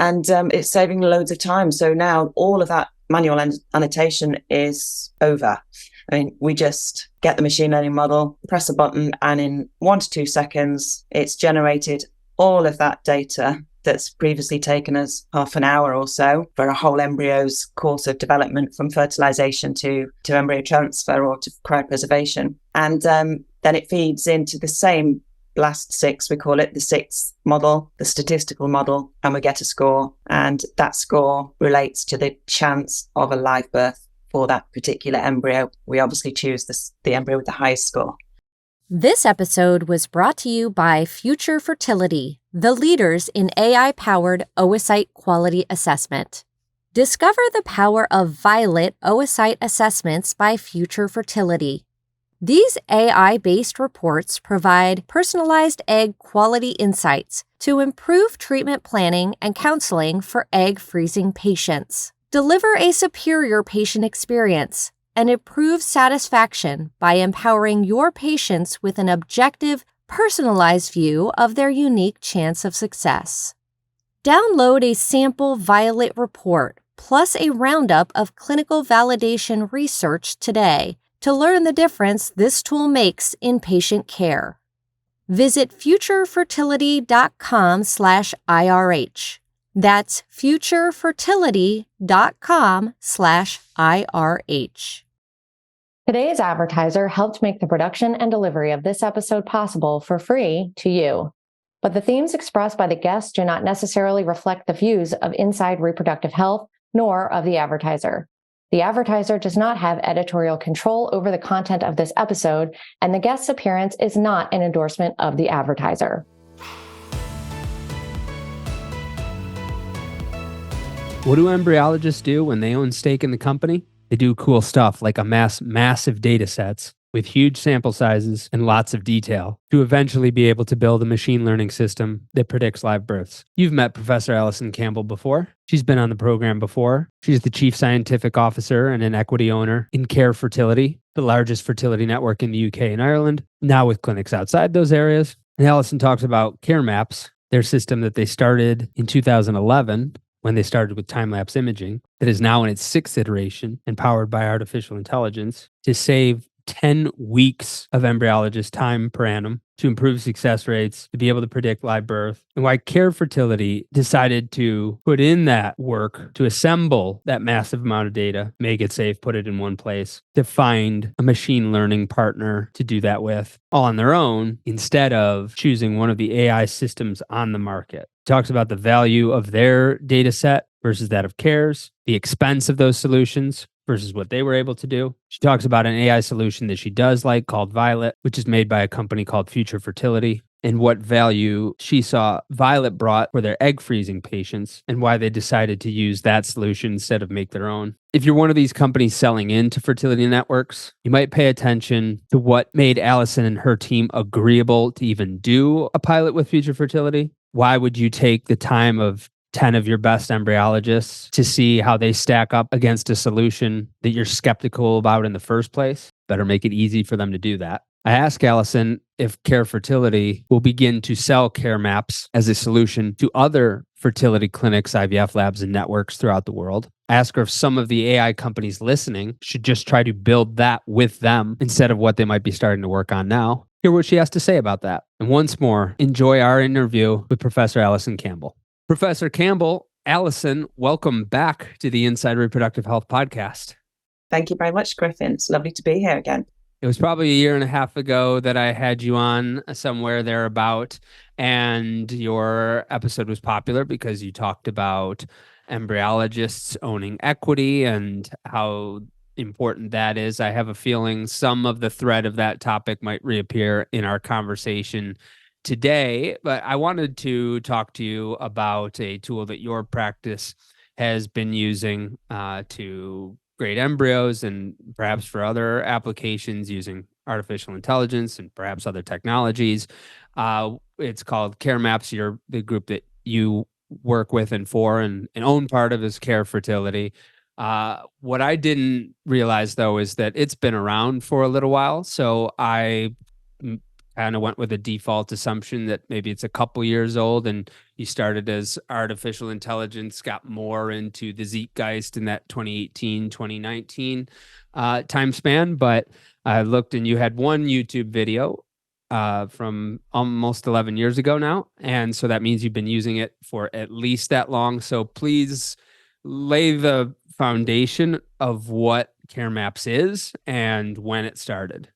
And it's saving loads of time. So now all of that manual annotation is over. I mean, we just get the machine learning model, press a button, and in 1 to 2 seconds, it's generated all of that data that's previously taken us half an hour or so for a whole embryo's course of development, from fertilization to embryo transfer or to cryopreservation. And then it feeds into the same BLAST 6, we call it, the 6th model, the statistical model, and we get a score. And that score relates to the chance of a live birth for that particular embryo. We obviously choose the embryo with the highest score. This episode was brought to you by Future Fertility, the leaders in AI-powered oocyte quality assessment. Discover the power of Violet oocyte assessments by Future Fertility. These AI-based reports provide personalized egg quality insights to improve treatment planning and counseling for egg freezing patients. Deliver a superior patient experience and improve satisfaction by empowering your patients with an objective, personalized view of their unique chance of success. Download a sample Violet report plus a roundup of clinical validation research today to learn the difference this tool makes in patient care. Visit futurefertility.com/IRH. That's futurefertility.com/IRH. Today's advertiser helped make the production and delivery of this episode possible for free to you. But the themes expressed by the guests do not necessarily reflect the views of Inside Reproductive Health, nor of the advertiser. The advertiser does not have editorial control over the content of this episode, and the guest's appearance is not an endorsement of the advertiser. What do embryologists do when they own stake in the company? They do cool stuff like amass massive data sets with huge sample sizes and lots of detail to eventually be able to build a machine learning system that predicts live births. You've met Professor Alison Campbell before. She's been on the program before. She's the chief scientific officer and an equity owner in Care Fertility, the largest fertility network in the UK and Ireland, now with clinics outside those areas. And Alison talks about Caremaps, their system that they started in 2011 when they started with time-lapse imaging, that is now in its 6th iteration and powered by artificial intelligence to save 10 weeks of embryologist time per annum, to improve success rates, to be able to predict live birth, and why Care Fertility decided to put in that work to assemble that massive amount of data, make it safe, put it in one place, to find a machine learning partner to do that with all on their own instead of choosing one of the AI systems on the market. Talks about the value of their data set versus that of Care's, the expense of those solutions versus what they were able to do. She talks about an AI solution that she does like called Violet, which is made by a company called Future Fertility, and what value she saw Violet brought for their egg freezing patients and why they decided to use that solution instead of make their own. If you're one of these companies selling into fertility networks, you might pay attention to what made Alison and her team agreeable to even do a pilot with Future Fertility. Why would you take the time of 10 of your best embryologists to see how they stack up against a solution that you're skeptical about in the first place? Better make it easy for them to do that. I asked Alison if Care Fertility will begin to sell Caremaps as a solution to other fertility clinics, IVF labs, and networks throughout the world. I asked her if some of the AI companies listening should just try to build that with them instead of what they might be starting to work on now. Hear what she has to say about that. And once more, enjoy our interview with Professor Alison Campbell. Professor Campbell, Alison, welcome back to the Inside Reproductive Health podcast. Thank you very much, Griffin. It's lovely to be here again. It was probably a year and a half ago that I had you on somewhere thereabout, and your episode was popular because you talked about embryologists owning equity and how important that is. I have a feeling some of the thread of that topic might reappear in our conversation today, but I wanted to talk to you about a tool that your practice has been using to grade embryos and perhaps for other applications using artificial intelligence and perhaps other technologies. It's called Caremaps. You're the group that you work with and for and own part of is Care Fertility. What I didn't realize, though, is that it's been around for a little while. So I kind of went with a default assumption that maybe it's a couple years old, and you started as artificial intelligence, got more into the zeitgeist in that 2018, 2019 time span. But I looked and you had one YouTube video from almost 11 years ago now. And so that means you've been using it for at least that long. So please lay the foundation of what Caremaps is and when it started.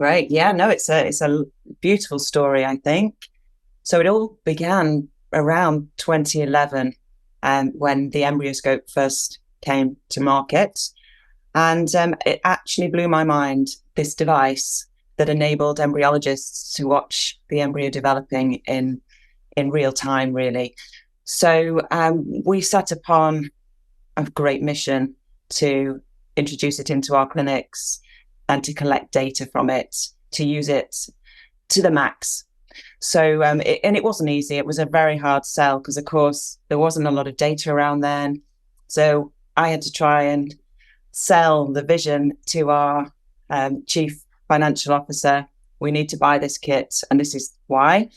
Right. Yeah, no, it's a beautiful story, I think. So it all began around 2011, when the EmbryoScope first came to market. And it actually blew my mind, this device that enabled embryologists to watch the embryo developing in real time, really. So we set upon a great mission to introduce it into our clinics and to collect data from it, to use it to the max. So, and it wasn't easy. It was a very hard sell because, of course, there wasn't a lot of data around then. So I had to try and sell the vision to our chief financial officer. We need to buy this kit, and this is why.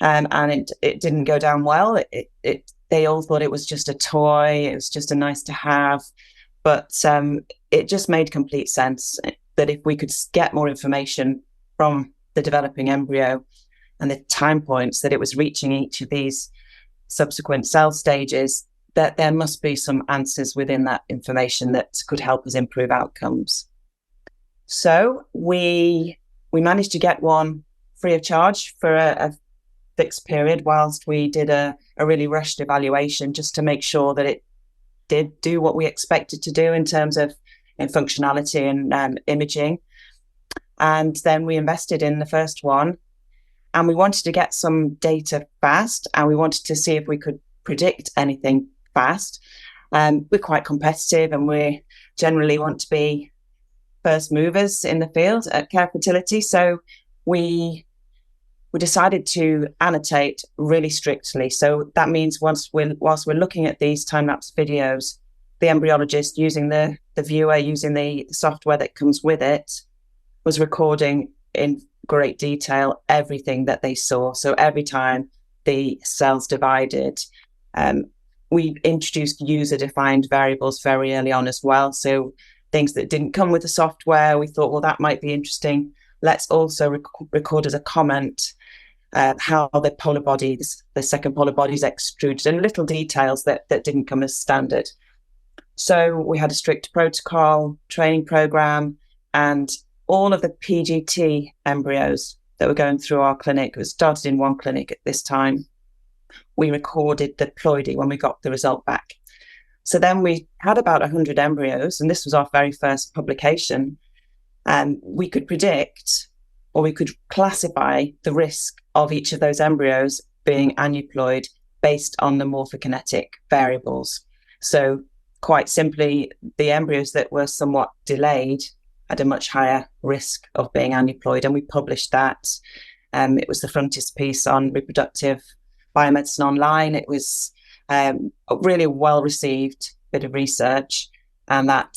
And it didn't go down well. They all thought it was just a toy. It was just a nice to have. But it just made complete sense that if we could get more information from the developing embryo and the time points that it was reaching each of these subsequent cell stages, that there must be some answers within that information that could help us improve outcomes. So we managed to get one free of charge for a fixed period whilst we did a really rushed evaluation, just to make sure that it did do what we expected to do in terms of functionality and imaging. And then we invested in the first one, and we wanted to get some data fast, and we wanted to see if we could predict anything fast. We're quite competitive, and we generally want to be first movers in the field at Care Fertility. So we decided to annotate really strictly. So that means whilst we're looking at these time-lapse videos, the embryologist, using the viewer, using the software that comes with it, was recording in great detail everything that they saw. So every time the cells divided, we introduced user-defined variables very early on as well. So things that didn't come with the software, we thought, well, that might be interesting. Let's also record as a comment how the polar body, the second polar body is extruded, and little details that didn't come as standard. So we had a strict protocol, training program, and all of the PGT embryos that were going through our clinic, it was started in one clinic at this time, we recorded the ploidy when we got the result back. So then we had about 100 embryos, and this was our very first publication. And we could predict, or we could classify the risk of each of those embryos being aneuploid based on the morphokinetic variables. So quite simply, the embryos that were somewhat delayed had a much higher risk of being aneuploid, and we published that. It was the frontispiece on reproductive biomedicine online. It was a really well-received bit of research, and that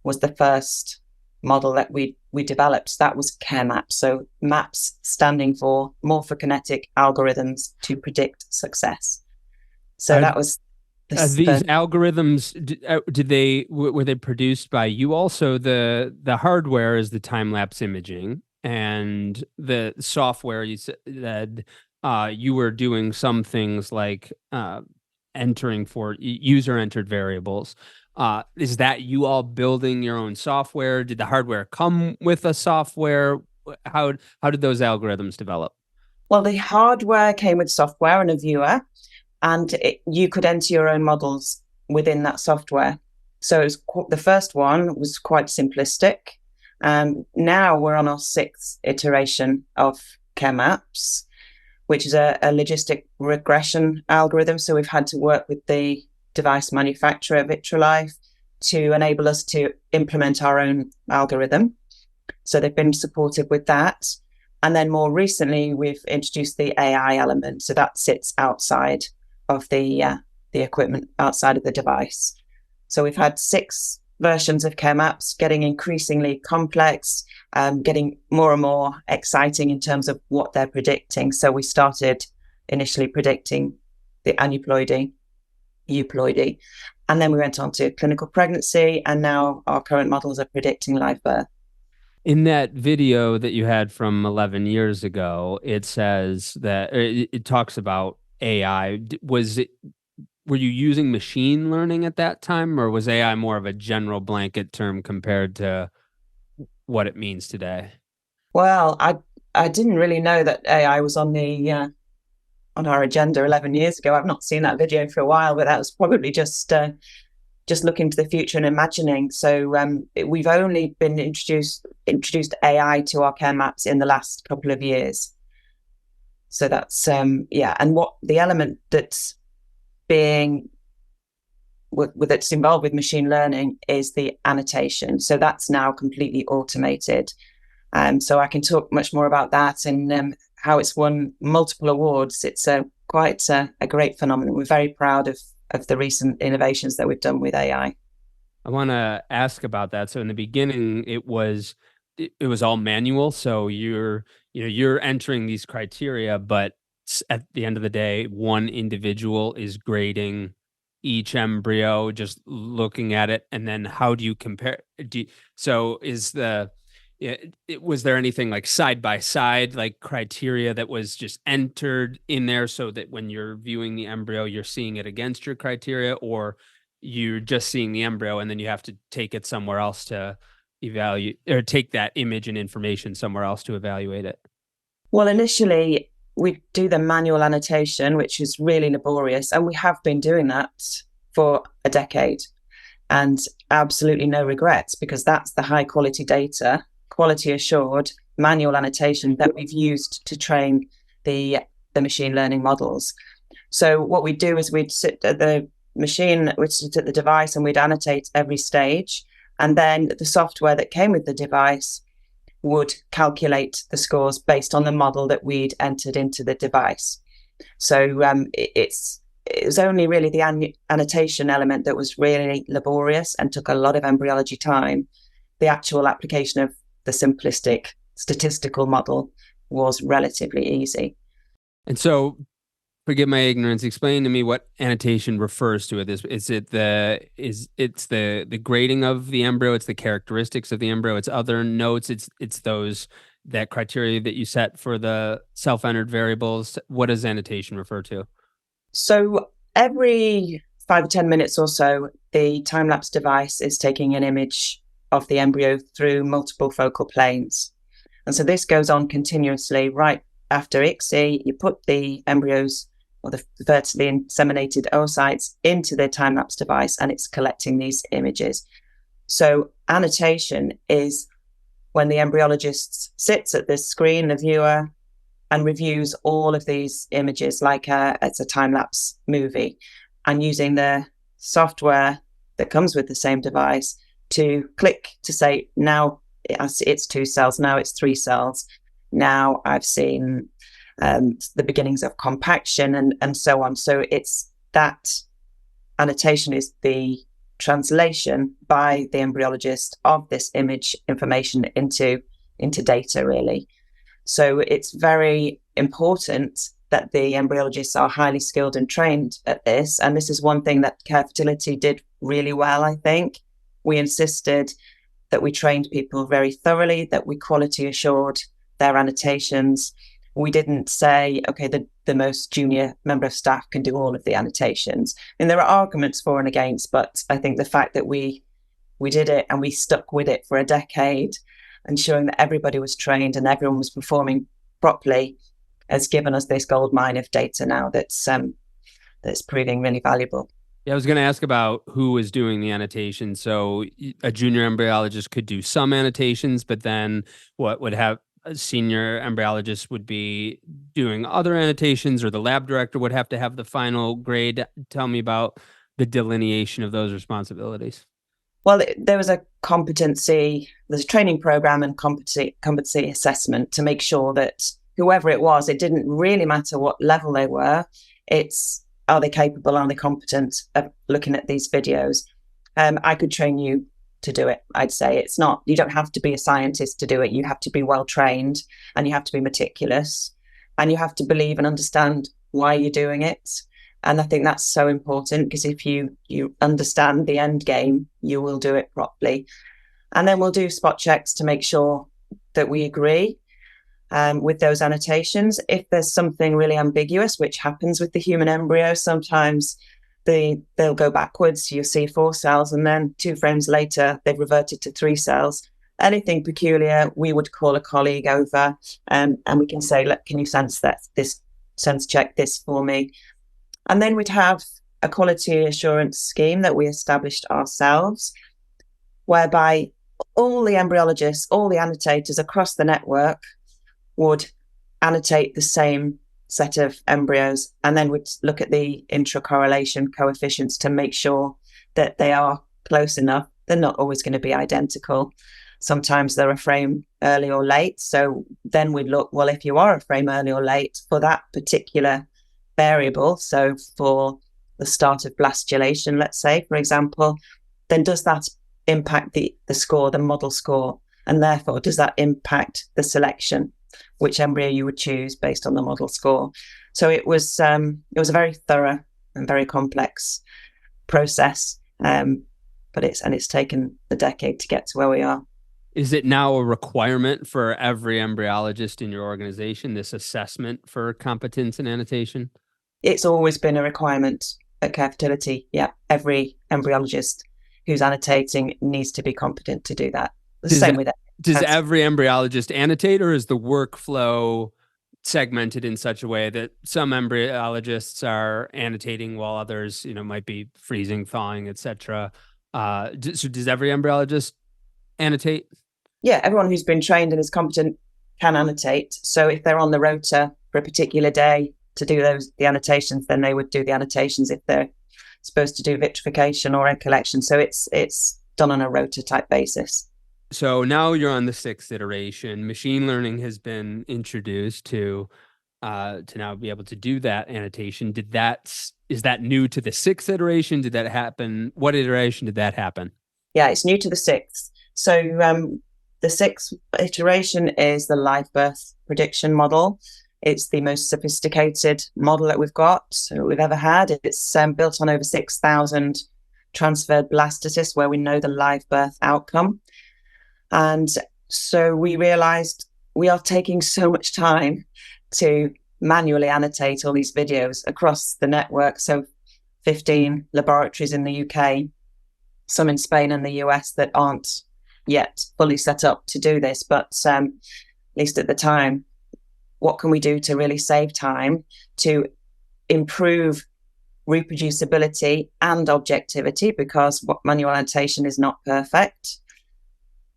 was the first model that we developed. That was Caremaps. So MAPS standing for morphokinetic algorithms to predict success. So that was these algorithms. Were they produced by you? Also, the hardware is the time-lapse imaging, and the software, you said that you were doing some things like entering for user-entered variables. Is that you all building your own software? Did the hardware come with a software? How did those algorithms develop? Well, the hardware came with software and a viewer, and you could enter your own models within that software. So the first one was quite simplistic. Now we're on our 6th iteration of Caremaps, which is a logistic regression algorithm. So we've had to work with the device manufacturer, Vitrolife, to enable us to implement our own algorithm. So they've been supportive with that. And then more recently, we've introduced the AI element. So that sits outside of the equipment, outside of the device. So we've had 6 versions of Caremaps, getting increasingly complex, getting more and more exciting in terms of what they're predicting. So we started initially predicting the aneuploidy, euploidy, and then we went on to clinical pregnancy, and now our current models are predicting live birth. In that video that you had from 11 years ago, it says that it talks about AI. Were you using machine learning at that time, or was AI more of a general blanket term compared to what it means today? Well, I didn't really know that AI was on our agenda 11 years ago. I've not seen that video for a while, but that was probably just looking to the future and imagining. So we've only been introduced AI to our Caremaps in the last couple of years. So that's and what the element that's that's involved with machine learning is the annotation. So that's now completely automated. So I can talk much more about that and how it's won multiple awards. It's quite a great phenomenon. We're very proud of the recent innovations that we've done with AI. I want to ask about that. So in the beginning, it was all manual. So you're entering these criteria, but at the end of the day, one individual is grading each embryo, just looking at it, and then how do you compare? Was there anything like side by side, like criteria that was just entered in there so that when you're viewing the embryo, you're seeing it against your criteria, or you're just seeing the embryo and then you have to take it somewhere else to evaluate, or take that image and information somewhere else to evaluate it? Well, initially we do the manual annotation, which is really laborious, and we have been doing that for a decade, and absolutely no regrets, because that's the high quality data, quality assured manual annotation that we've used to train the machine learning models. So what we do is we'd sit at the machine, we'd sit at the device, and we'd annotate every stage, and then the software that came with the device would calculate the scores based on the model that we'd entered into the device. So it was only really the annotation element that was really laborious and took a lot of embryology time. The actual application of the simplistic statistical model was relatively easy. And so, forgive my ignorance, explain to me what annotation refers to. It's the grading of the embryo, it's the characteristics of the embryo, it's other notes, it's that criteria that you set for the self-entered variables. What does annotation refer to? So every 5 or 10 minutes or so, the time-lapse device is taking an image of the embryo through multiple focal planes. And so this goes on continuously. Right after ICSI, you put the embryos or the vertically inseminated oocytes into the time-lapse device, and it's collecting these images. So annotation is when the embryologist sits at this screen, the viewer, and reviews all of these images like it's a time-lapse movie, and using the software that comes with the same device to click to say, now it's 2 cells, now it's 3 cells, now I've seen the beginnings of compaction and so on. So it's that annotation is the translation by the embryologist of this image information into data, really. So it's very important that the embryologists are highly skilled and trained at this. And this is one thing that Care Fertility did really well, I think. We insisted that we trained people very thoroughly, that we quality assured their annotations. We didn't say, okay, the most junior member of staff can do all of the annotations. And there are arguments for and against, but I think the fact that we did it and we stuck with it for a decade, ensuring that everybody was trained and everyone was performing properly, has given us this gold mine of data now that's proving really valuable. Yeah, I was going to ask about who is doing the annotation. So a junior embryologist could do some annotations, but then what would have a senior embryologist would be doing other annotations, or the lab director would have to have the final grade. Tell me about the delineation of those responsibilities. Well, there's a training program and competency assessment to make sure that whoever it was, it didn't really matter what level they were. Are they capable? Are they competent of looking at these videos? I could train you to do it. I'd say it's not, you don't have to be a scientist to do it. You have to be well trained, and you have to be meticulous, and you have to believe and understand why you're doing it. And I think that's so important, because if you understand the end game, you will do it properly. And then we'll do spot checks to make sure that we agree with those annotations. If there's something really ambiguous, which happens with the human embryo, sometimes they'll go backwards. You'll see 4 cells, and then 2 frames later, they've reverted to 3 cells. Anything peculiar, we would call a colleague over, and we can say, look, can you sense check this for me? And then we'd have a quality assurance scheme that we established ourselves, whereby all the embryologists, all the annotators across the network would annotate the same set of embryos, and then we'd look at the intracorrelation coefficients to make sure that they are close enough. They're not always going to be identical. Sometimes they're a frame early or late. So then we'd look, well, if you are a frame early or late for that particular variable, so for the start of blastulation, let's say, for example, then does that impact the score, the model score? And therefore, does that impact the selection, which embryo you would choose based on the model score? So it was a very thorough and very complex process, but it's taken a decade to get to where we are. Is it now a requirement for every embryologist in your organization, this assessment for competence in annotation? It's always been a requirement at Care Fertility. Yeah, every embryologist who's annotating needs to be competent to do that. Does every embryologist annotate, or is the workflow segmented in such a way that some embryologists are annotating while others, might be freezing, thawing, etc.? So does every embryologist annotate? Yeah, everyone who's been trained and is competent can annotate. So if they're on the rota for a particular day to do the annotations, then they would do the annotations if they're supposed to do vitrification or egg collection. So it's done on a rota type basis. So now you're on the 6th iteration. Machine learning has been introduced to now be able to do that annotation. Is that new to the 6th iteration? Did that happen? What iteration did that happen? Yeah, it's new to the 6th. So the 6th iteration is the live birth prediction model. It's the most sophisticated model that we've ever had. It's built on over 6,000 transferred blastocysts where we know the live birth outcome. And so we realized we are taking so much time to manually annotate all these videos across the network. So 15 laboratories in the UK, some in Spain and the US that aren't yet fully set up to do this. But at least at the time, what can we do to really save time to improve reproducibility and objectivity? Because manual annotation is not perfect.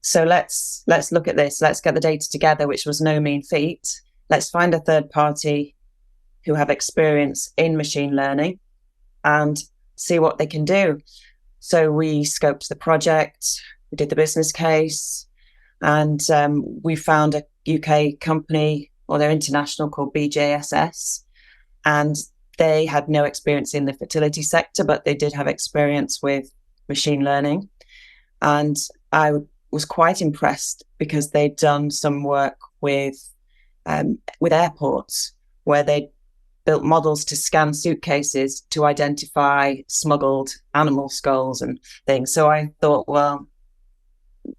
So let's look at this. Let's get the data together, which was no mean feat. Let's find a third party who have experience in machine learning and see what they can do. So we scoped the project, we did the business case, and we found a UK company, or they're international, called BJSS. And they had no experience in the fertility sector, but they did have experience with machine learning. And I was quite impressed because they'd done some work with airports where they built models to scan suitcases to identify smuggled animal skulls and things. So I thought, well,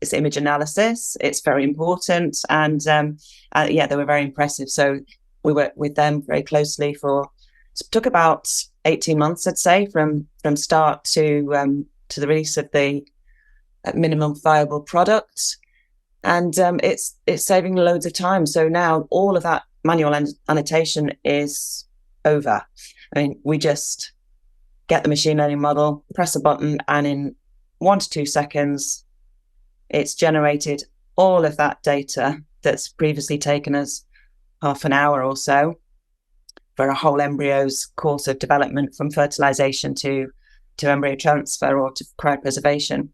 it's image analysis, it's very important. And they were very impressive. So we worked with them very closely it took about 18 months, I'd say, from start to the release of the minimum viable product. And it's saving loads of time. So now all of that manual annotation is over. I mean, we just get the machine learning model, press a button, and in 1 to 2 seconds, it's generated all of that data that's previously taken us half an hour or so for a whole embryo's course of development, from fertilization to embryo transfer or to cryopreservation.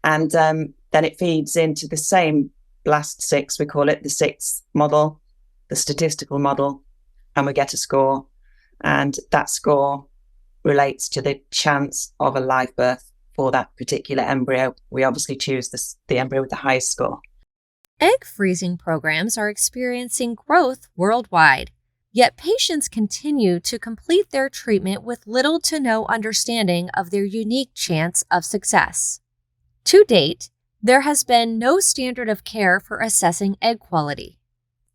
And then it feeds into the same BLAST-6, we call it, the 6th model, the statistical model, and we get a score. And that score relates to the chance of a live birth for that particular embryo. We obviously choose the embryo with the highest score. Egg freezing programs are experiencing growth worldwide, yet patients continue to complete their treatment with little to no understanding of their unique chance of success. To date, there has been no standard of care for assessing egg quality.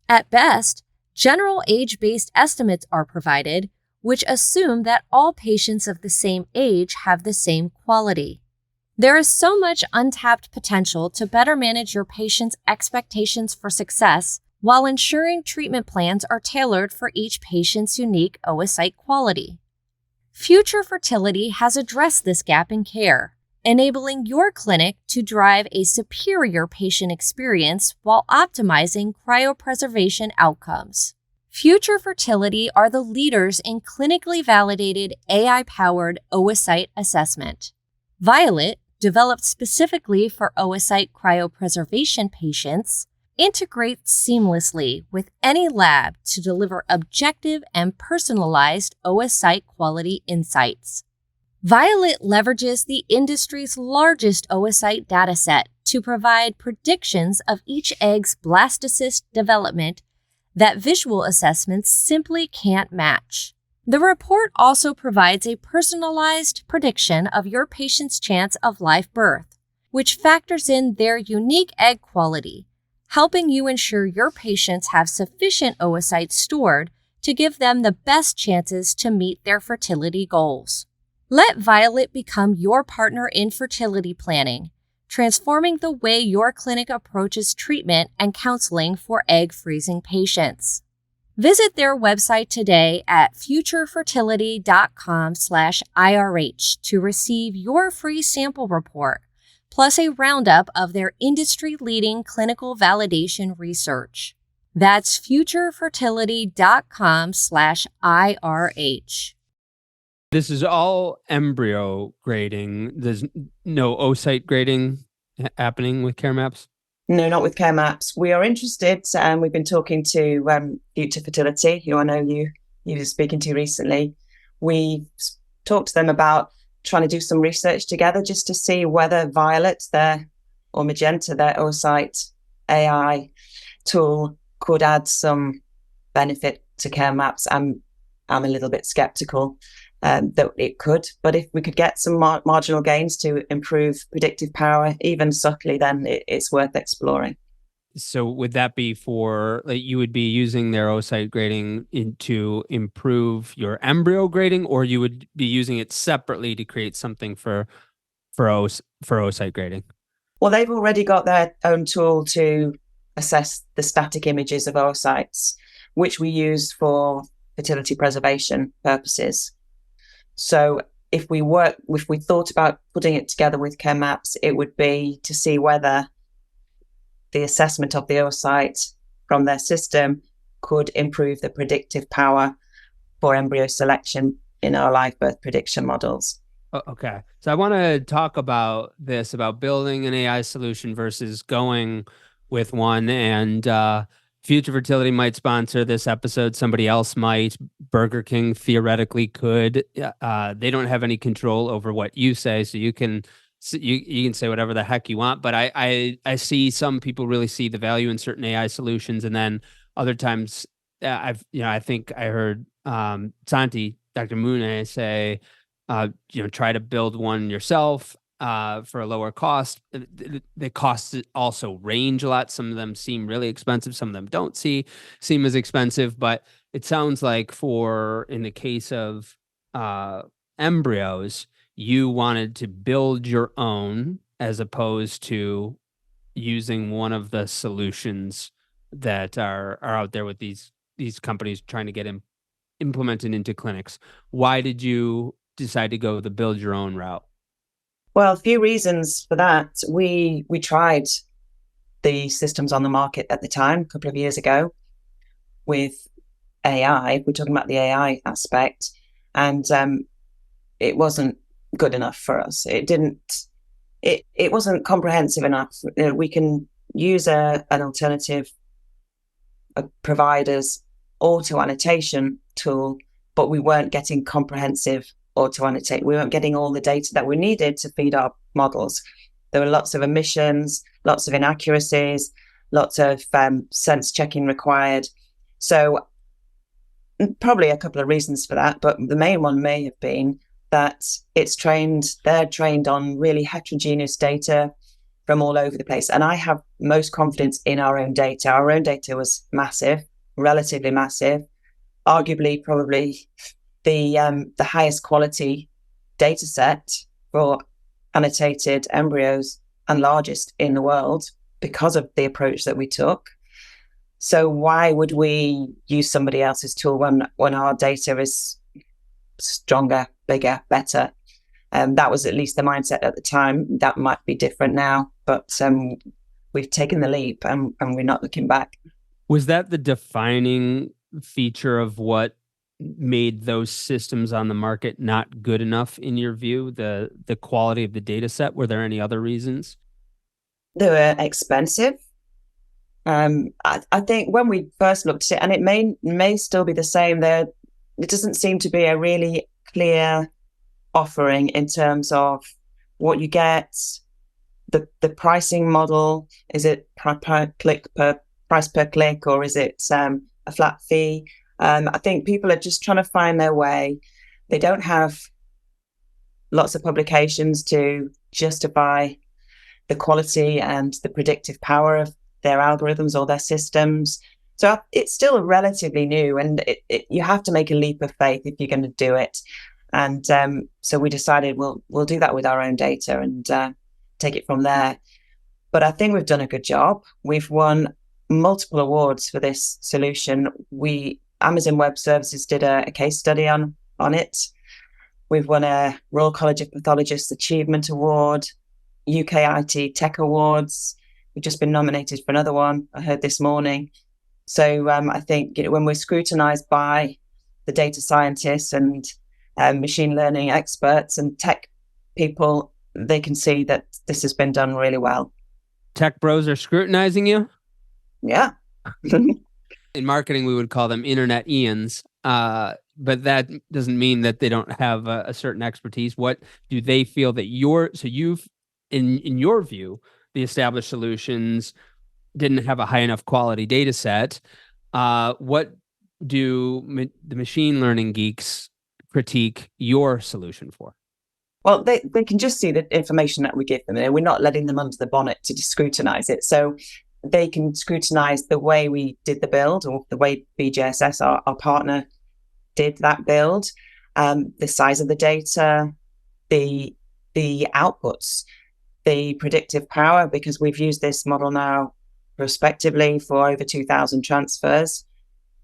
At best, general age-based estimates are provided, which assume that all patients of the same age have the same quality. There is so much untapped potential to better manage your patient's expectations for success while ensuring treatment plans are tailored for each patient's unique oocyte quality. Future Fertility has addressed this gap in care, enabling your clinic to drive a superior patient experience while optimizing cryopreservation outcomes. Future Fertility are the leaders in clinically validated AI-powered oocyte assessment. Violet, developed specifically for oocyte cryopreservation patients, integrates seamlessly with any lab to deliver objective and personalized oocyte quality insights. Violet leverages the industry's largest oocyte dataset to provide predictions of each egg's blastocyst development that visual assessments simply can't match. The report also provides a personalized prediction of your patient's chance of live birth, which factors in their unique egg quality, helping you ensure your patients have sufficient oocytes stored to give them the best chances to meet their fertility goals. Let Violet become your partner in fertility planning, transforming the way your clinic approaches treatment and counseling for egg freezing patients. Visit their website today at futurefertility.com/IRH to receive your free sample report, plus a roundup of their industry-leading clinical validation research. That's futurefertility.com/IRH. This is all embryo grading. There's no oocyte grading happening with Caremaps? No, not with Caremaps. We are interested, and we've been talking to Future Fertility, who I know you were speaking to recently. We talked to them about trying to do some research together just to see whether Violet, or Magenta, their oocyte AI tool, could add some benefit to Caremaps. I'm a little bit skeptical that it could, but if we could get some marginal gains to improve predictive power, even subtly, then it's worth exploring. So would that be for, like, you would be using their oocyte grading to improve your embryo grading, or you would be using it separately to create something for oocyte grading? Well, they've already got their own tool to assess the static images of oocytes, which we use for fertility preservation purposes. So if we thought about putting it together with Caremaps, it would be to see whether the assessment of the oocyte from their system could improve the predictive power for embryo selection in our live birth prediction models. Okay. So I want to talk about this, about building an AI solution versus going with one. And Future Fertility might sponsor this episode. Somebody else might. Burger King theoretically could. They don't have any control over what you say, so you can say whatever the heck you want. But I see some people really see the value in certain AI solutions, and then other times I think I heard Santi, Dr. Mooney, say try to build one yourself for a lower cost. The costs also range a lot. Some of them seem really expensive. Some of them don't seem as expensive. But it sounds like in the case of embryos, you wanted to build your own as opposed to using one of the solutions that are out there with these companies trying to get implemented into clinics. Why did you decide to go the build your own route? Well, a few reasons for that. We tried the systems on the market at the time, a couple of years ago, with AI. We're talking about the AI aspect, and it wasn't good enough for us. It wasn't comprehensive enough. We can use an alternative provider's auto annotation tool, but we weren't getting comprehensive or to annotate. We weren't getting all the data that we needed to feed our models. There were lots of omissions, lots of inaccuracies, lots of sense checking required. So probably a couple of reasons for that, but the main one may have been that they're trained on really heterogeneous data from all over the place. And I have most confidence in our own data. Our own data was massive, relatively massive, arguably probably the highest quality data set for annotated embryos and largest in the world because of the approach that we took. So why would we use somebody else's tool when our data is stronger, bigger, better? That was at least the mindset at the time. That might be different now, but we've taken the leap and we're not looking back. Was that the defining feature of what made those systems on the market not good enough in your view, the quality of the data set? Were there any other reasons? They were expensive. I think when we first looked at it, and it may still be the same, it doesn't seem to be a really clear offering in terms of what you get, the pricing model. Is it price per click, or is it a flat fee? I think people are just trying to find their way. They don't have lots of publications to justify the quality and the predictive power of their algorithms or their systems. So it's still relatively new, and you have to make a leap of faith if you're going to do it. And so we decided we'll do that with our own data and take it from there. But I think we've done a good job. We've won multiple awards for this solution. Amazon Web Services did a case study on it. We've won a Royal College of Pathologists Achievement Award, UK IT Tech Awards. We've just been nominated for another one, I heard this morning. So I think when we're scrutinized by the data scientists and machine learning experts and tech people, they can see that this has been done really well. Tech bros are scrutinizing you? Yeah. In marketing, we would call them internet Ians, but that doesn't mean that they don't have a certain expertise. What do they feel that you've, in your view, the established solutions didn't have a high enough quality data set? What do the machine learning geeks critique your solution for? Well, they can just see the information that we give them, and we're not letting them under the bonnet to scrutinize it. So they can scrutinize the way we did the build, or the way BJSS, our partner, did that build, the size of the data, the outputs, the predictive power, because we've used this model now prospectively for over 2,000 transfers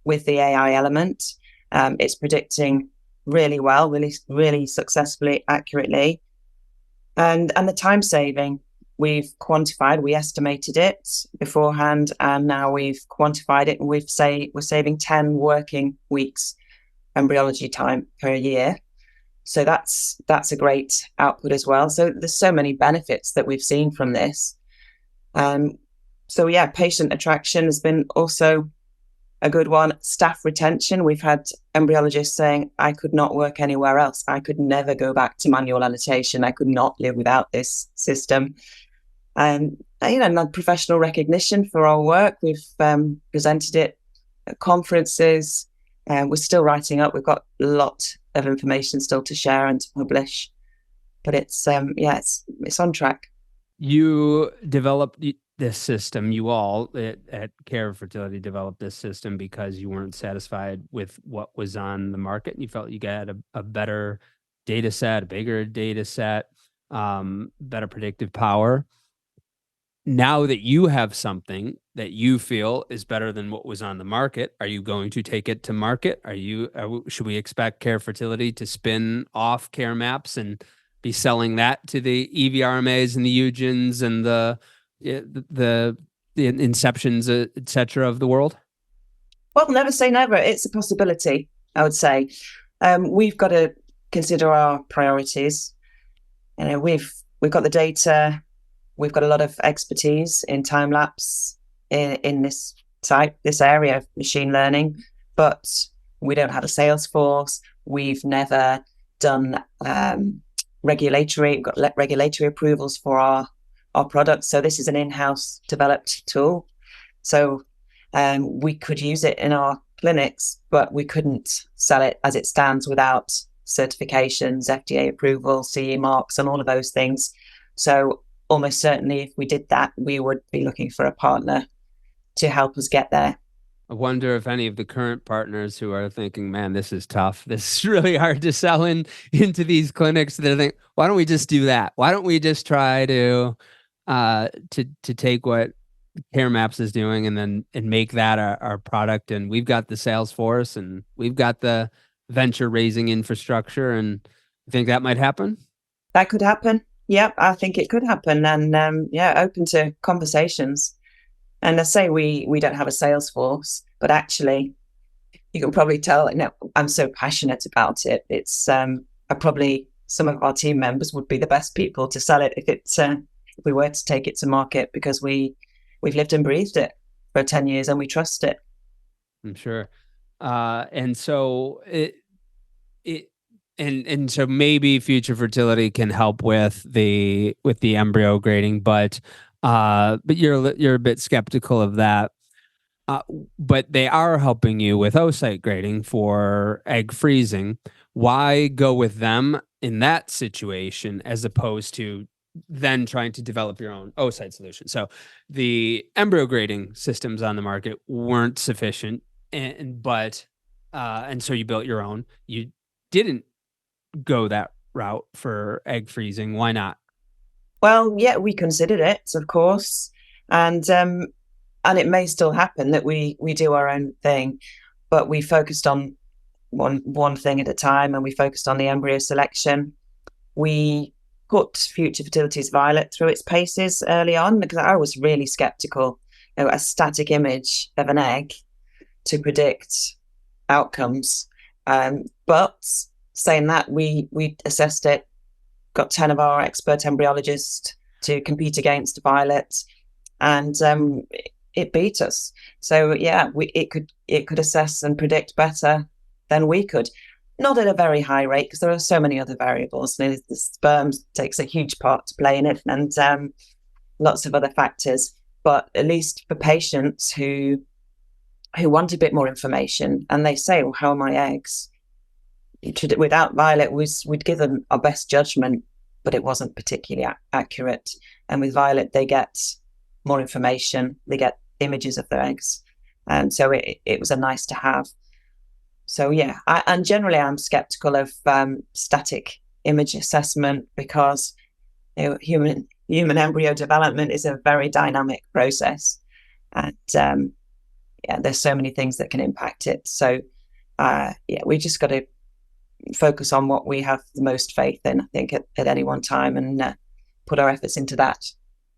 with the AI element. It's predicting really well, really successfully, accurately. And the time saving, we've quantified, we estimated it beforehand, and now we've quantified it, and we're saving 10 working weeks embryology time per year. So that's a great output as well. So there's so many benefits that we've seen from this. So yeah, patient attraction has been also a good one. Staff retention, we've had embryologists saying, I could not work anywhere else. I could never go back to manual annotation. I could not live without this system. And professional recognition for our work. We've presented it at conferences, and we're still writing up. We've got a lot of information still to share and to publish, but it's on track. You developed this system. You all at Care Fertility developed this system because you weren't satisfied with what was on the market, and you felt you got a better data set, a bigger data set, better predictive power. Now that you have something that you feel is better than what was on the market, are you going to take it to market? Should we expect Care Fertility to spin off Caremaps and be selling that to the EVRMAs and the Eugens and the Inceptions, et cetera, of the world? Well, never say never. It's a possibility, I would say. We've got to consider our priorities. We've got the data. We've got a lot of expertise in time lapse in this area of machine learning, but we don't have a sales force. We've never done regulatory approvals for our products. So this is an in-house developed tool. So we could use it in our clinics, but we couldn't sell it as it stands without certifications, FDA approval, CE marks, and all of those things. So almost certainly if we did that, we would be looking for a partner to help us get there. I wonder if any of the current partners who are thinking, man, this is tough. This is really hard to sell into these clinics. They're thinking, why don't we just do that? Why don't we just try to take what Caremaps is doing and make that our product? And we've got the sales force and we've got the venture raising infrastructure. And I think that might happen. That could happen. Yep, I think it could happen. And open to conversations. And I say we don't have a sales force, but actually, you can probably tell, I'm so passionate about it. It's probably some of our team members would be the best people to sell it if we were to take it to market, because we've lived and breathed it for 10 years and we trust it. I'm sure. And so and so maybe Future Fertility can help with the embryo grading, but you're a bit skeptical of that. But they are helping you with oocyte grading for egg freezing. Why go with them in that situation as opposed to then trying to develop your own oocyte solution? So the embryo grading systems on the market weren't sufficient, and so you built your own. You didn't go that route for egg freezing. Why not? Well, yeah, we considered it, of course, and it may still happen that we do our own thing, but we focused on one thing at a time, and we focused on the embryo selection. We put Future Fertility's Violet through its paces early on because I was really skeptical. A static image of an egg to predict outcomes, but saying that, we assessed it. Got 10 of our expert embryologists to compete against Violet, and it beat us. So yeah, it could assess and predict better than we could. Not at a very high rate because there are so many other variables. The sperm takes a huge part to play in it, and lots of other factors. But at least for patients who want a bit more information, and they say, well, how are my eggs? Without Violet, we'd give them our best judgment, but it wasn't particularly accurate. And with Violet, they get more information. They get images of their eggs. And so it was a nice to have. So yeah, and generally I'm skeptical of static image assessment because human embryo development is a very dynamic process. And there's so many things that can impact it. So we just got to focus on what we have the most faith in, I think, at any one time, and put our efforts into that.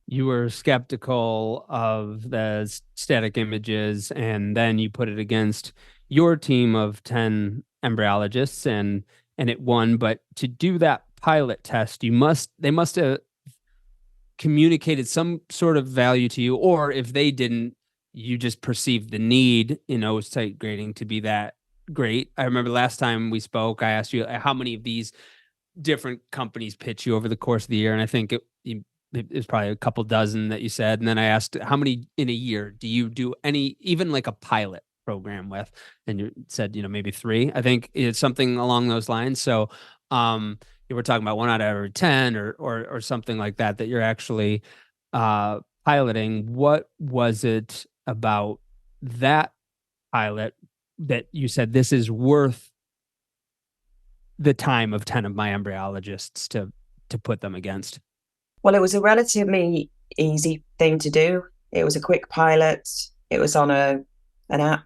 You were skeptical of the static images, and then you put it against your team of 10 embryologists, and it won. But to do that pilot test, they must have communicated some sort of value to you, or if they didn't, you just perceived the need in oocyte grading to be that great. I remember last time we spoke, I asked you how many of these different companies pitch you over the course of the year, and I think it was probably a couple dozen that you said. And then I asked, how many in a year do you do even like a pilot program with? And you said, maybe 3. I think it's something along those lines. So you were talking about 1 out of every 10 or something like that you're actually piloting. What was it about that pilot that you said, this is worth the time of 10 of my embryologists to put them against? Well, it was a relatively easy thing to do. It was a quick pilot. It was on an app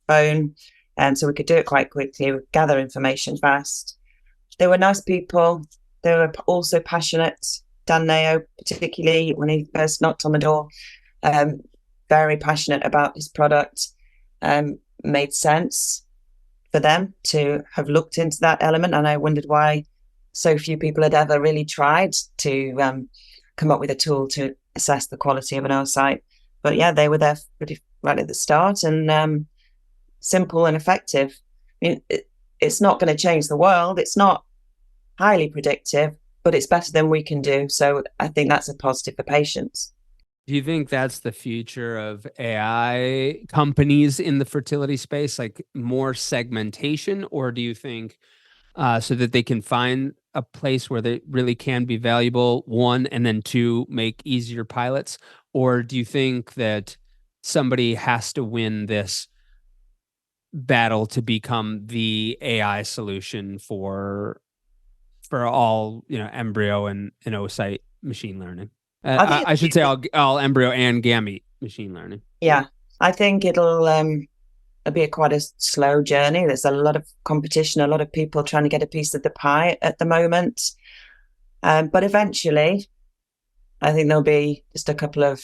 phone, and so we could do it quite quickly, gather information fast. They were nice people. They were also passionate. Dan Nao, particularly when he first knocked on the door, very passionate about his product. Made sense for them to have looked into that element, and I wondered why so few people had ever really tried to come up with a tool to assess the quality of an oocyte. But yeah, they were there pretty right at the start, and simple and effective. I mean, it's not going to change the world. It's not highly predictive, but it's better than we can do. So I think that's a positive for patients. Do you think that's the future of AI companies in the fertility space, like more segmentation? Or do you think so that they can find a place where they really can be valuable, one, and then two, make easier pilots? Or do you think that somebody has to win this battle to become the AI solution for all, embryo and oocyte machine learning? I think, I should say all embryo and gamete machine learning. yeah, I think it'll be quite a slow journey. There's a lot of competition, a lot of people trying to get a piece of the pie at the moment. But eventually, I think there'll be just a couple of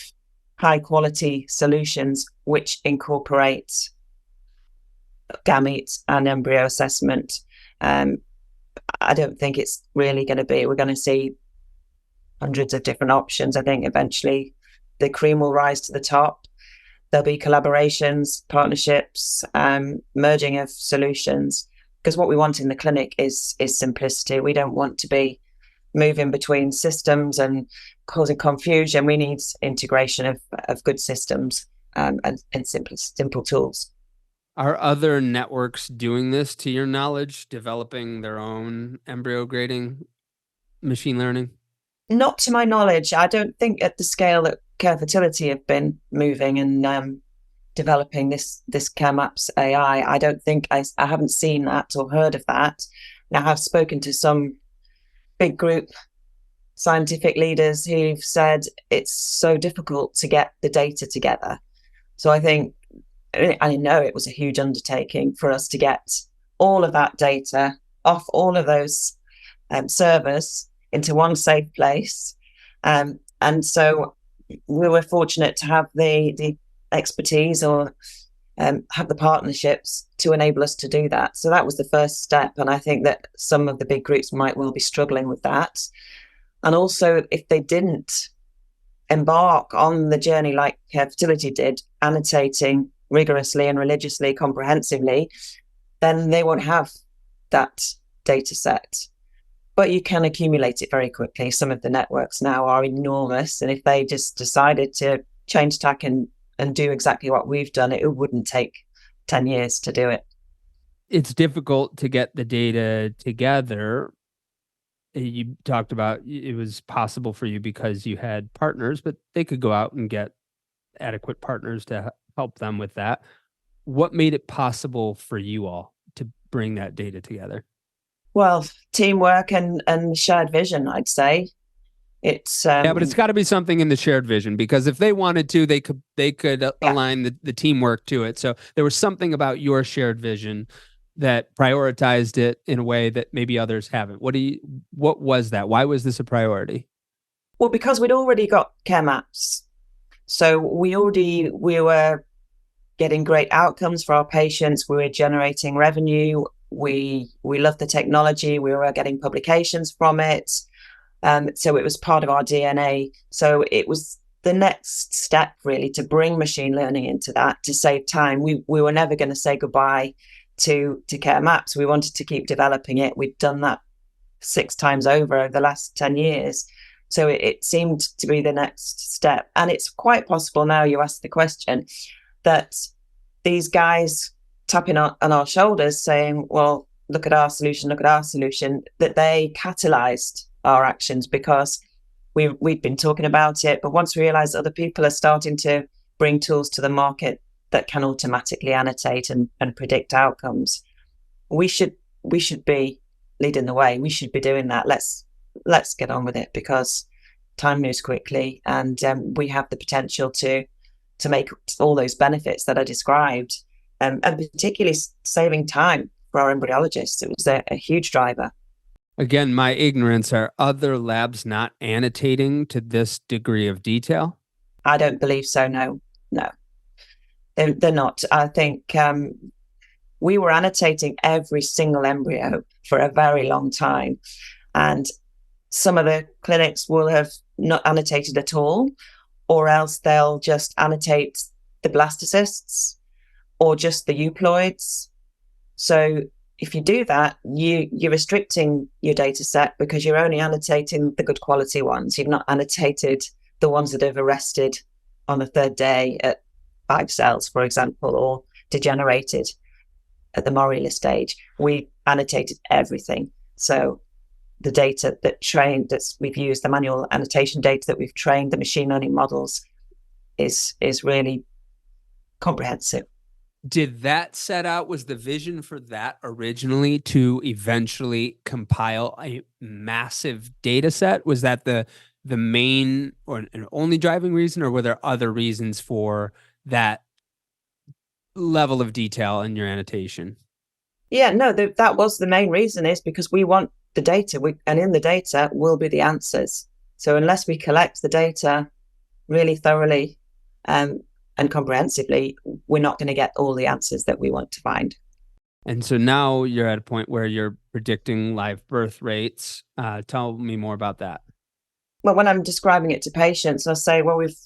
high quality solutions which incorporate gametes and embryo assessment. I don't think it's really going to be, we're going to see hundreds of different options. I think eventually the cream will rise to the top. There'll be collaborations, partnerships, merging of solutions, because what we want in the clinic is simplicity. We don't want to be moving between systems and causing confusion. We need integration of good systems and simple tools. Are other networks doing this, to your knowledge, developing their own embryo grading machine learning? Not to my knowledge. I don't think at the scale that Care Fertility have been moving and developing this Caremaps-AI. I don't think I haven't seen that or heard of that. Now, I've spoken to some big group scientific leaders who've said it's so difficult to get the data together. So I know it was a huge undertaking for us to get all of that data off all of those servers into one safe place. And so we were fortunate to have the expertise or have the partnerships to enable us to do that. So that was the first step. And I think that some of the big groups might well be struggling with that. And also, if they didn't embark on the journey like Care Fertility did, annotating rigorously and religiously, comprehensively, then they won't have that data set. But you can accumulate it very quickly. Some of the networks now are enormous. And if they just decided to change tack and do exactly what we've done, it wouldn't take 10 years to do it. It's difficult to get the data together. You talked about it was possible for you because you had partners, but they could go out and get adequate partners to help them with that. What made it possible for you all to bring that data together? Well, teamwork and shared vision, I'd say. It's yeah, but it's got to be something in the shared vision, because if they wanted to, they could align the teamwork to it. So there was something about your shared vision that prioritized it in a way that maybe others haven't. What was that? Why was this a priority? Well, because we'd already got Caremaps. So we were getting great outcomes for our patients. We were generating revenue. We loved the technology. We were getting publications from it. So it was part of our DNA. So it was the next step, really, to bring machine learning into that to save time. We were never going to say goodbye to Caremaps. We wanted to keep developing it. We'd done that 6 times over the last 10 years. So it seemed to be the next step. And it's quite possible now, you asked the question, that these guys tapping on our shoulders saying, well, look at our solution, that they catalyzed our actions, because we'd been talking about it. But once we realized other people are starting to bring tools to the market that can automatically annotate and predict outcomes, we should be leading the way. We should be doing that. Let's get on with it, because time moves quickly, and we have the potential to make all those benefits that I described, and particularly saving time for our embryologists. It was a huge driver. Again, my ignorance, are other labs not annotating to this degree of detail? I don't believe so. No. They're not. I think we were annotating every single embryo for a very long time. And some of the clinics will have not annotated at all, or else they'll just annotate the blastocysts or just the euploids. So if you do that, you're restricting your data set because you're only annotating the good quality ones. You've not annotated the ones that have arrested on the third day at 5 cells, for example, or degenerated at the morula stage. We annotated everything. So the data we've used, the manual annotation data that we've trained the machine learning models is really comprehensive. Did that set out, was the vision for that originally to eventually compile a massive data set? Was that the main or an only driving reason, or were there other reasons for that level of detail in your annotation? Yeah, no, that was the main reason, is because we want the data, and in the data will be the answers. So unless we collect the data really thoroughly and comprehensively, we're not going to get all the answers that we want to find. And so now you're at a point where you're predicting live birth rates. Tell me more about that. Well, when I'm describing it to patients, I'll say, well, we've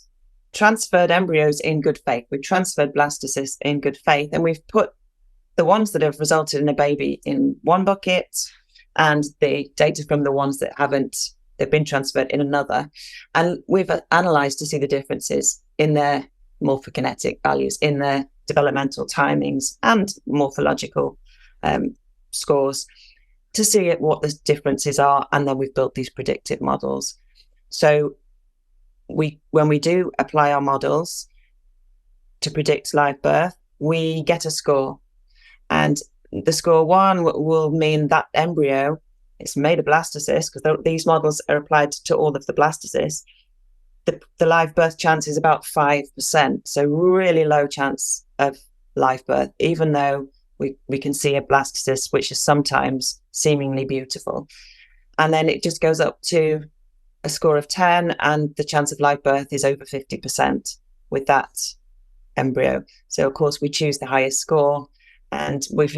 transferred embryos in good faith. We've transferred blastocysts in good faith, and we've put the ones that have resulted in a baby in one bucket and the data from the ones that haven't, they've been transferred in another. And we've analyzed to see the differences in their morphokinetic values, in their developmental timings and morphological scores, to see what the differences are. And then we've built these predictive models. So when we do apply our models to predict live birth, we get a score. And the score 1 will mean that embryo is made of blastocysts, because these models are applied to all of the blastocysts. The live birth chance is about 5%, so really low chance of live birth, even though we can see a blastocyst which is sometimes seemingly beautiful. And then it just goes up to a score of 10, and the chance of live birth is over 50% with that embryo. So of course we choose the highest score, and we've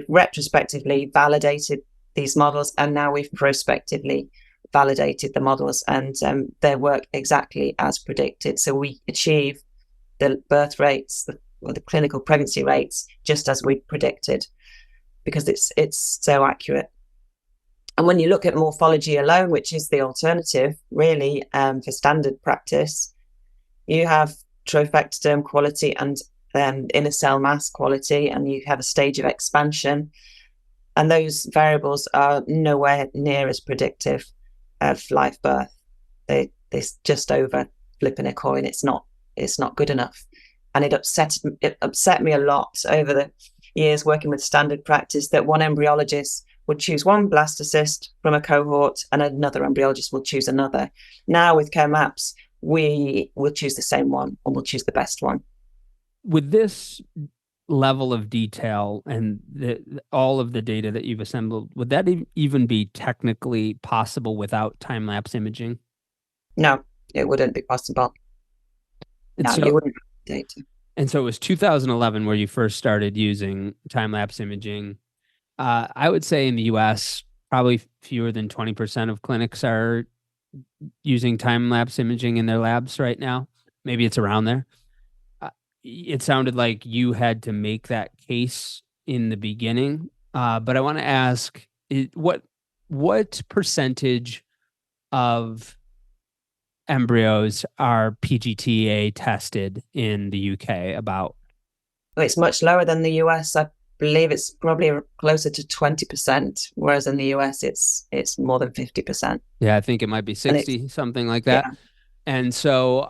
retrospectively validated these models, and now we've prospectively validated the models, and they work exactly as predicted. So we achieve the birth rates or the clinical pregnancy rates just as we predicted, because it's so accurate. And when you look at morphology alone, which is the alternative really for standard practice, you have trophectoderm quality and inner cell mass quality, and you have a stage of expansion. And those variables are nowhere near as predictive of live birth. They're just over flipping a coin. It's not good enough. And it upset me a lot over the years working with standard practice that one embryologist would choose one blastocyst from a cohort and another embryologist will choose another. Now with Caremaps, we will choose the same one, and we'll choose the best one. With this level of detail and all of the data that you've assembled, would that even be technically possible without time-lapse imaging? No, it wouldn't be possible. You wouldn't have data. And so it was 2011 where you first started using time-lapse imaging. I would say in the US, probably fewer than 20% of clinics are using time-lapse imaging in their labs right now. Maybe it's around there. It sounded like you had to make that case in the beginning. But I want to ask, what percentage of embryos are PGT-A tested in the UK about? Well, it's much lower than the US. I believe it's probably closer to 20%, whereas in the US it's more than 50%. Yeah, I think it might be 60, something like that. Yeah. And so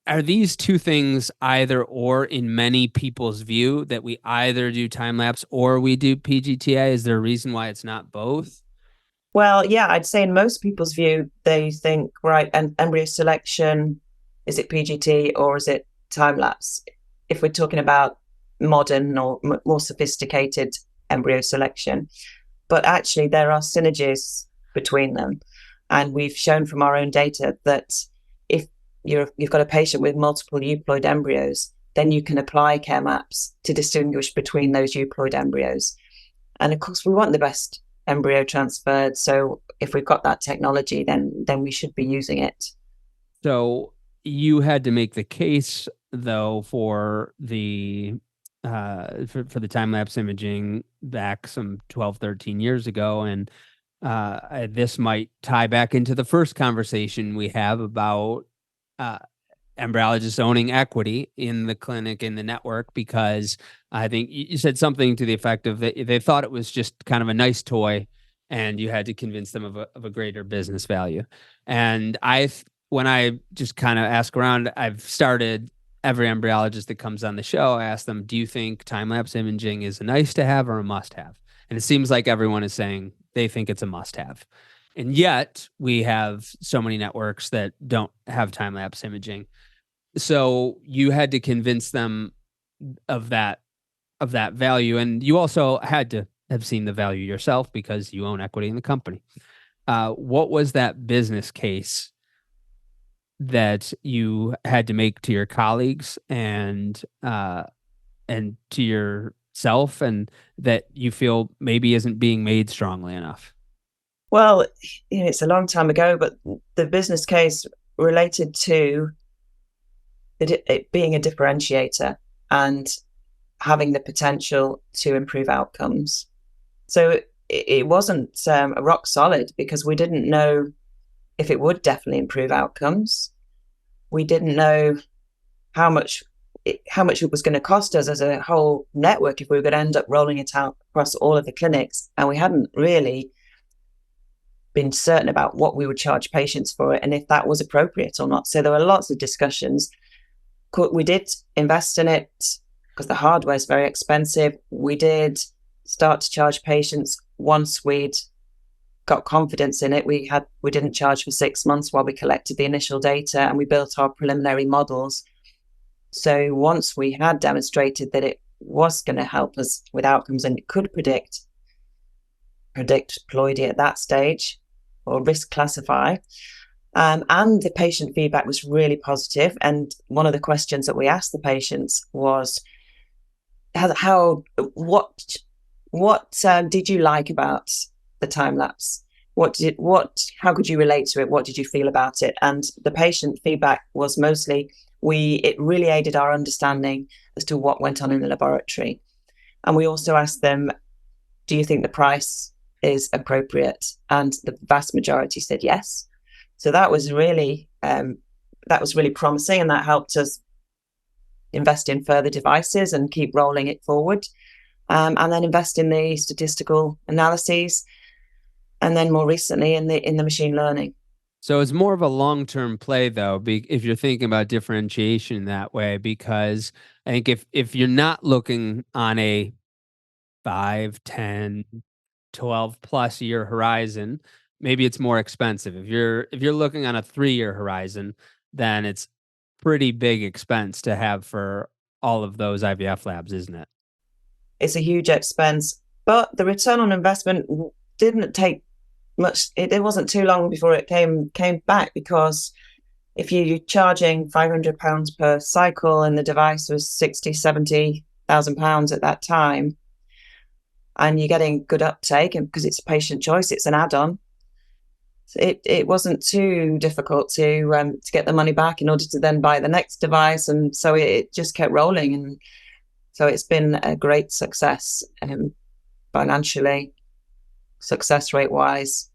are these two things either or in many people's view, that we either do time-lapse or we do PGT-A? Is there a reason why it's not both? Well, yeah, I'd say in most people's view, they think, right, and embryo selection, is it PGT or is it time-lapse? If we're talking about modern or more sophisticated embryo selection. But actually, there are synergies between them. And we've shown from our own data that if you've got a patient with multiple euploid embryos, then you can apply Caremaps to distinguish between those euploid embryos. And of course, we want the best embryo transferred. So if we've got that technology, then we should be using it. So you had to make the case, though, for the for the time-lapse imaging back some 12, 13 years ago. And this might tie back into the first conversation we have about embryologists owning equity in the clinic, in the network, because I think you said something to the effect of they thought it was just kind of a nice toy and you had to convince them of a greater business value. And when I just kind of ask around, I've started every embryologist that comes on the show, I ask them, do you think time-lapse imaging is a nice to have or a must have? And it seems like everyone is saying they think it's a must have. And yet we have so many networks that don't have time-lapse imaging. So you had to convince them of that value. And you also had to have seen the value yourself because you own equity in the company. What was that business case that you had to make to your colleagues and to yourself, and that you feel maybe isn't being made strongly enough? Well, it's a long time ago, but the business case related to it being a differentiator and having the potential to improve outcomes. So it wasn't a rock solid because we didn't know if it would definitely improve outcomes. We didn't know how much it was going to cost us as a whole network if we were going to end up rolling it out across all of the clinics. And we hadn't really been certain about what we would charge patients for it and if that was appropriate or not. So there were lots of discussions. We did invest in it because the hardware is very expensive. We did start to charge patients once we'd got confidence in it. We didn't charge for 6 months while we collected the initial data and we built our preliminary models. So once we had demonstrated that it was going to help us with outcomes and it could predict ploidy at that stage or risk classify, and the patient feedback was really positive. And one of the questions that we asked the patients was, what did you like about the time lapse? How could you relate to it? What did you feel about it? And the patient feedback was mostly, it really aided our understanding as to what went on in the laboratory. And we also asked them, do you think the price is appropriate? And the vast majority said yes. So that was really promising, and that helped us invest in further devices and keep rolling it forward, and then invest in the statistical analyses, and then more recently in the machine learning. So it's more of a long-term play, though, if you're thinking about differentiation that way, because I think if you're not looking on a 5, 10, 12 plus year horizon, maybe it's more expensive. If you're looking on a 3-year horizon, then it's pretty big expense to have for all of those IVF labs, isn't it? It's a huge expense, but the return on investment didn't take much. It wasn't too long before it came back, because if you're charging £500 per cycle and the device was £60,000-70,000 at that time, and you're getting good uptake, and because it's a patient choice, it's an add-on. It wasn't too difficult to get the money back in order to then buy the next device, and so it just kept rolling, and so it's been a great success, financially, success rate wise,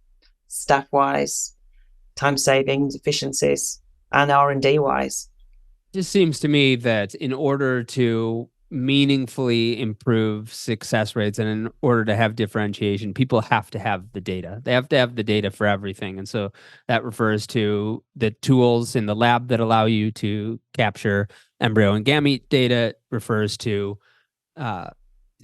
staff wise, time savings, efficiencies, and R&D wise. It just seems to me that in order to meaningfully improve success rates and in order to have differentiation, people have to have the data. They have to have the data for everything. And so that refers to the tools in the lab that allow you to capture embryo and gamete data. It refers to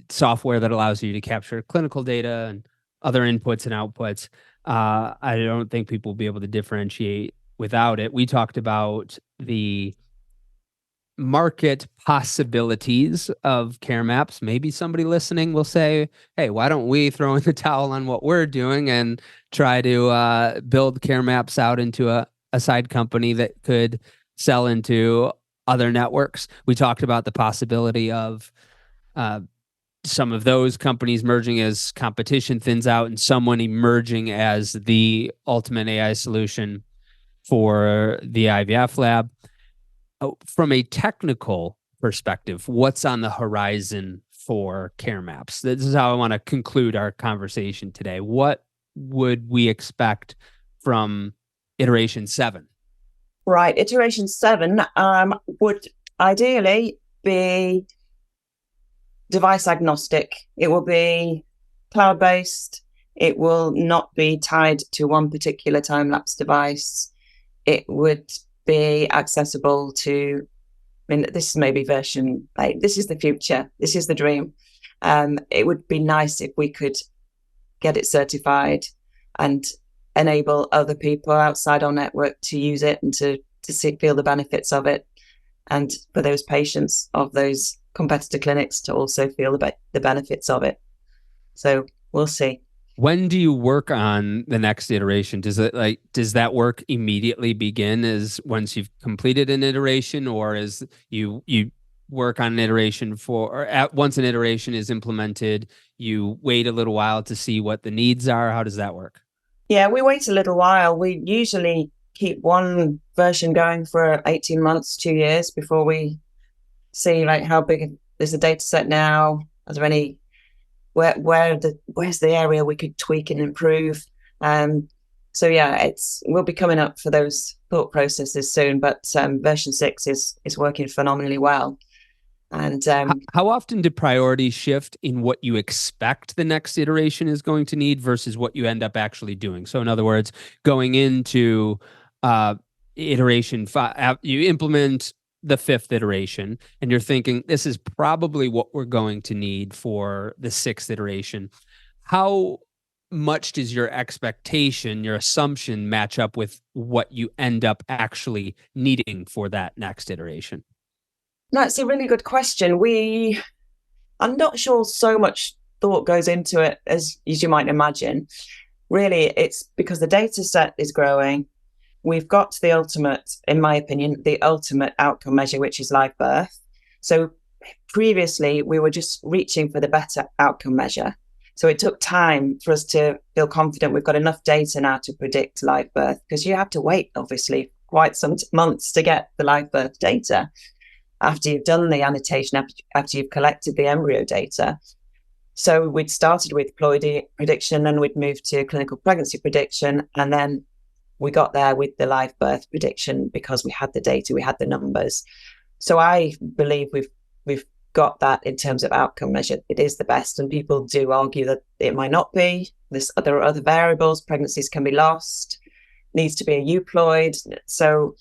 software that allows you to capture clinical data and other inputs and outputs. I don't think people will be able to differentiate without it. We talked about the market possibilities of Caremaps. Maybe somebody listening will say, hey, why don't we throw in the towel on what we're doing and try to build Caremaps out into a side company that could sell into other networks. We talked about the possibility of some of those companies merging as competition thins out and someone emerging as the ultimate AI solution for the IVF lab. From a technical perspective? What's on the horizon for Caremaps? This is how I want to conclude our conversation today. What would we expect from iteration 7? Right. Iteration 7 would ideally be device agnostic. It will be cloud-based. It will not be tied to one particular time-lapse device. It would be accessible to, this is maybe version 8. This is the future. This is the dream. It would be nice if we could get it certified and enable other people outside our network to use it and to feel the benefits of it. And for those patients of those competitor clinics to also feel the benefits of it. So we'll see. When do you work on the next iteration? Does that work immediately begin as once you've completed an iteration, or is you work on an iteration once an iteration is implemented, you wait a little while to see what the needs are? How does that work? Yeah, we wait a little while. We usually keep one version going for 18 months, 2 years before we see how big is the data set now. Are there any where's the area we could tweak and improve? So yeah, we'll be coming up for those thought processes soon. But version 6 is working phenomenally well. And how often do priorities shift in what you expect the next iteration is going to need versus what you end up actually doing? So in other words, going into iteration 5, you implement the 5th iteration and you're thinking this is probably what we're going to need for the 6th iteration. How much does your expectation, your assumption match up with what you end up actually needing for that next iteration? That's a really good question. I'm not sure so much thought goes into it as you might imagine. Really, it's because the data set is growing. We've got the ultimate, in my opinion, the ultimate outcome measure, which is live birth. So previously, we were just reaching for the better outcome measure. So it took time for us to feel confident we've got enough data now to predict live birth, because you have to wait, obviously, quite some months to get the live birth data after you've done the annotation, after you've collected the embryo data. So we'd started with ploidy prediction, and we'd moved to clinical pregnancy prediction, and then we got there with the live birth prediction because we had the data, we had the numbers. So I believe we've got that in terms of outcome measure. It is the best, and people do argue that it might not be. There are other variables. Pregnancies can be lost, needs to be a euploid. So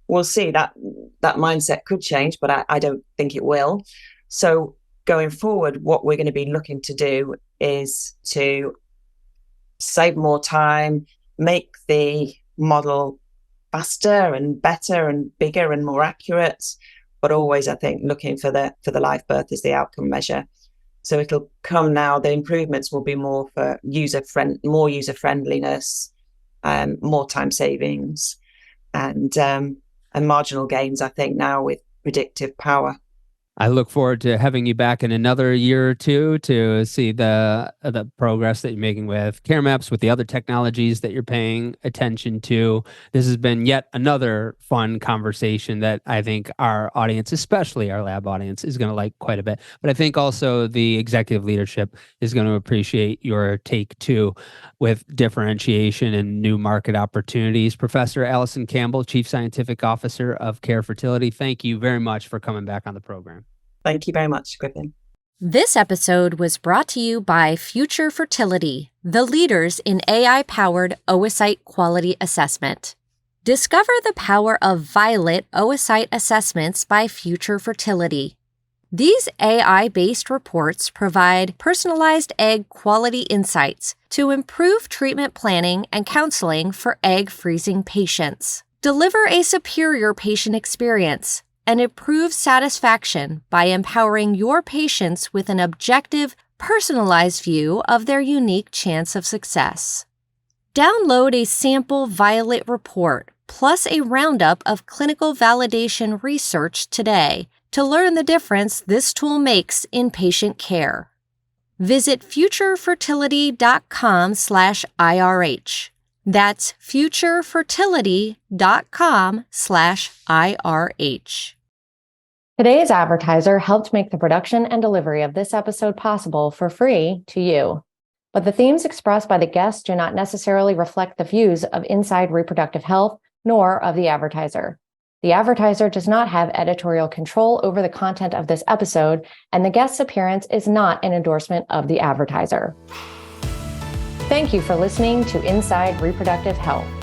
we'll see. That mindset could change, but I don't think it will. So going forward, what we're going to be looking to do is to save more time, make the model faster and better and bigger and more accurate, but always, I think, looking for the live birth as the outcome measure. So it'll come now. The improvements will be more for more user friendliness, more time savings, and marginal gains, I think, now with predictive power. I look forward to having you back in another year or two to see the progress that you're making with Caremaps, with the other technologies that you're paying attention to. This has been yet another fun conversation that I think our audience, especially our lab audience, is going to like quite a bit. But I think also the executive leadership is going to appreciate your take too, with differentiation and new market opportunities. Professor Alison Campbell, Chief Scientific Officer of Care Fertility, thank you very much for coming back on the program. Thank you very much, Griffin. This episode was brought to you by Future Fertility, the leaders in AI-powered oocyte quality assessment. Discover the power of Violet oocyte assessments by Future Fertility. These AI-based reports provide personalized egg quality insights to improve treatment planning and counseling for egg freezing patients. Deliver a superior patient experience and improve satisfaction by empowering your patients with an objective, personalized view of their unique chance of success. Download a sample Violet report plus a roundup of clinical validation research today to learn the difference this tool makes in patient care. Visit futurefertility.com/IRH. That's futurefertility.com/IRH. Today's advertiser helped make the production and delivery of this episode possible for free to you. But the themes expressed by the guests do not necessarily reflect the views of Inside Reproductive Health, nor of the advertiser. The advertiser does not have editorial control over the content of this episode, and the guest's appearance is not an endorsement of the advertiser. Thank you for listening to Inside Reproductive Health.